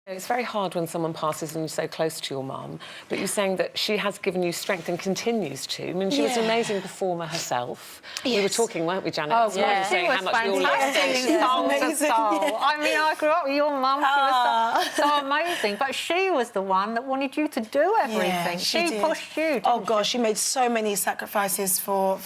It's very hard when someone passes and you're so close to your mum, but you're saying that she has given you strength and continues to. I mean, she was an amazing performer herself. Yes. We were talking, weren't we, Janet? Oh, yeah. Saying how much we all loved fantastic. Soul to soul. I mean, I grew up with your mum. She was so amazing. But she was the one that wanted you to do everything. Yeah, she pushed you. Oh, gosh, she made so many sacrifices for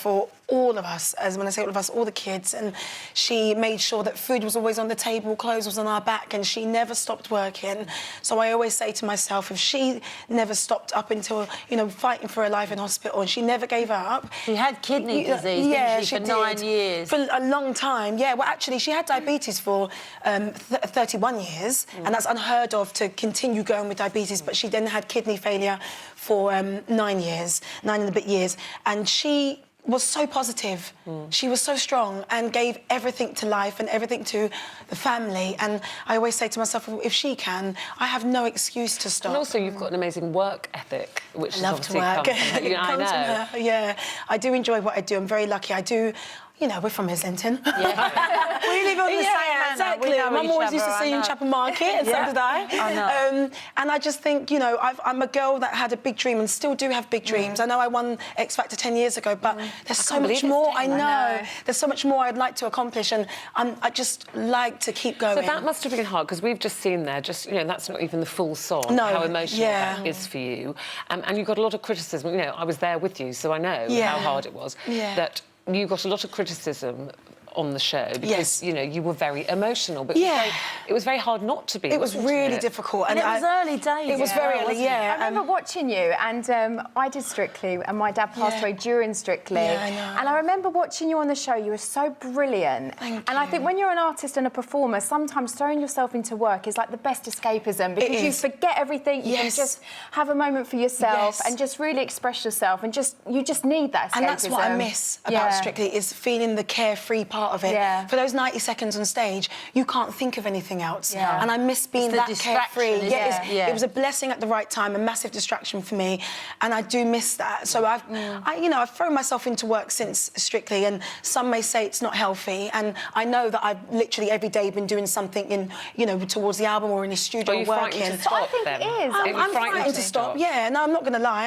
all of us, as when I say all of us, all the kids, and she made sure that food was always on the table, clothes was on our back, and she never stopped working. So I always say to myself, if she never stopped up until, you know, fighting for her life in hospital, and she never gave up. She had kidney disease, didn't she, for 9 years? For a long time, yeah. Well, actually, she had diabetes for 31 years, and that's unheard of to continue going with diabetes, but she then had kidney failure for 9 years, 9 and a bit years, and she was so positive. She was so strong and gave everything to life and everything to the family. And I always say to myself, well, if she can, I have no excuse to stop. And also, you've got an amazing work ethic, which I love to work. It comes from her. Yeah, I do enjoy what I do. I'm very lucky. I do. You know, we're from Islington. Yeah. We live on the same manor. Exactly. Mum always used to see you in Chapel Market, and so did I. I know. And I just think, you know, I'm a girl that had a big dream and still do have big dreams. I know I won X Factor 10 years ago, but there's so much more. I know. There's so much more I'd like to accomplish, and I just like to keep going. So that must have been hard, because we've just seen there, you know, that's not even the full song, how emotional that is for you. And you got a lot of criticism. You know, I was there with you, so I know how hard it was. That you got a lot of criticism on the show because, you know, you were very emotional, but it was very hard not to be. It was really difficult. And it was early days. It was very early, I remember watching you, and I did Strictly, and my dad passed away during Strictly. Yeah, I know. And I remember watching you on the show. You were so brilliant. Thank you. And I think when you're an artist and a performer, sometimes throwing yourself into work is like the best escapism, because you forget everything. You can just have a moment for yourself and just really express yourself, and you just need that escapism. And that's what I miss about Strictly, is feeling the carefree part of it. For those 90 seconds on stage, you can't think of anything else. And I miss being that carefree. It was a blessing at the right time, a massive distraction for me, and I do miss that. So I've thrown myself into work since Strictly, and some may say it's not healthy, and I know that I've literally every day been doing something in, you know, towards the album or in the studio working. Frightened to stop, I think it is. I'm frightened to stop. Yeah, no, I'm not going to lie.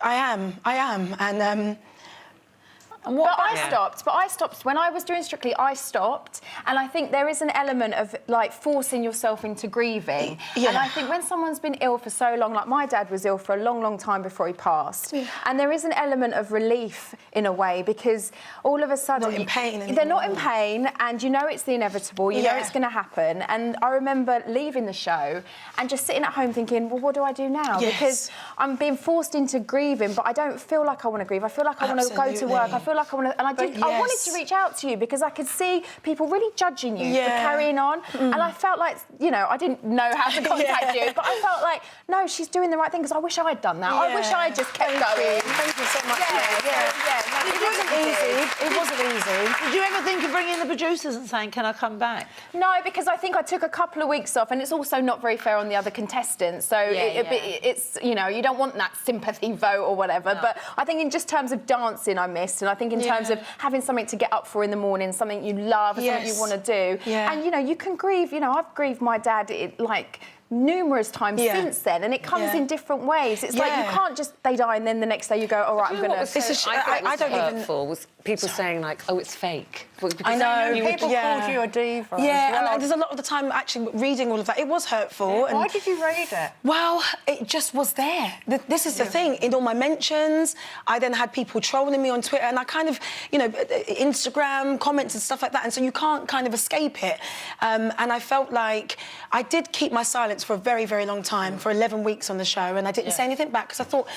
I am, and. But I stopped. When I was doing Strictly, I stopped. And I think there is an element of, like, forcing yourself into grieving. And I think when someone's been ill for so long, like my dad was ill for a long, long time before he passed. And there is an element of relief, in a way, because all of a sudden... Not in pain anymore. They're not in pain, and you know it's the inevitable, you know it's going to happen. And I remember leaving the show and just sitting at home thinking, well, what do I do now? Because I'm being forced into grieving, but I don't feel like I want to grieve. I feel like I want to go to work. I feel like I want to... And I wanted to reach out to you because I could see people really judging you for carrying on. And I felt like, you know, I didn't know how to contact you, but I felt like, no, she's doing the right thing, because I wish I had done that. I wish I had just kept going. Thank you so much. It wasn't easy. It wasn't easy. Did you ever think of bringing the producers and saying, can I come back? No, because I think I took a couple of weeks off, and it's also not very fair on the other contestants. So it's, you know, you don't want that sympathy vote or whatever. No. But I think in just terms of dancing, I missed. And I think in terms of having something to get up for in the morning, something you love, something you want to do. And, you know, you can grieve. You know, I've grieved my dad, like, numerous times since then, and it comes in different ways. It's like you can't just, they die and then the next day you go, all right, I'm going to... I don't even... was people saying, like, oh, it's fake. I know. People called you a diva. And there's a lot of the time, actually, reading all of that, it was hurtful. Why did you read it? Well, it just was there. This is the thing. In all my mentions, I then had people trolling me on Twitter, and I kind of, you know, Instagram comments and stuff like that, and so you can't kind of escape it. And I felt like I did keep my silence for a very, very long time, for 11 weeks on the show, and I didn't say anything back, because I thought,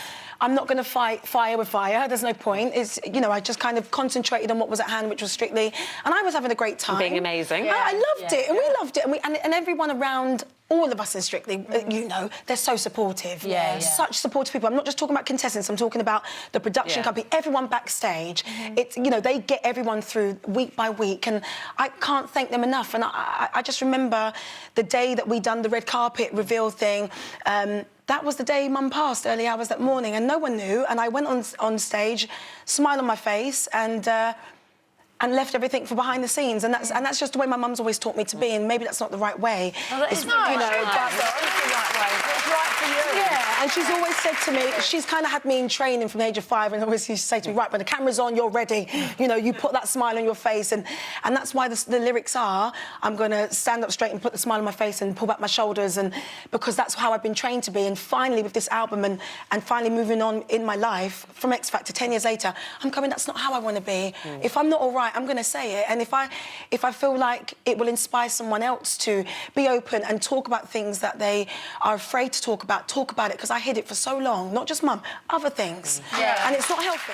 I'm not going to fight fire with fire. There's no point. It's, you know, I just kind of concentrated on what was at hand, which was Strictly, and I was having a great time. Being amazing. I loved it, and we loved it, and everyone around, all of us in Strictly, you know, they're so supportive. Such supportive people. I'm not just talking about contestants, I'm talking about the production company, everyone backstage. It's, you know, they get everyone through week by week, and I can't thank them enough. And I just remember the day that we done the red carpet reveal thing, that was the day Mum passed, early hours that morning, and no one knew. And I went on stage, smile on my face, and and left everything for behind the scenes, and that's just the way my mum's always taught me to be, and maybe that's not the right way. Well, it's not the right way. What's right for you? Yeah, and she's always said to me, she's kind of had me in training from the age of 5, and always used to say to me, right, when the camera's on, you're ready. You know, you put that smile on your face, and that's why the lyrics are, I'm going to stand up straight and put the smile on my face and pull back my shoulders, and because that's how I've been trained to be. And finally, with this album and finally moving on in my life, from X Factor 10 years later, I'm going, that's not how I want to be. If I'm not all right, I'm going to say it. And if I feel like it will inspire someone else to be open and talk about things that they are afraid to talk about it, because I hid it for so long. Not just mum, other things. And it's not healthy.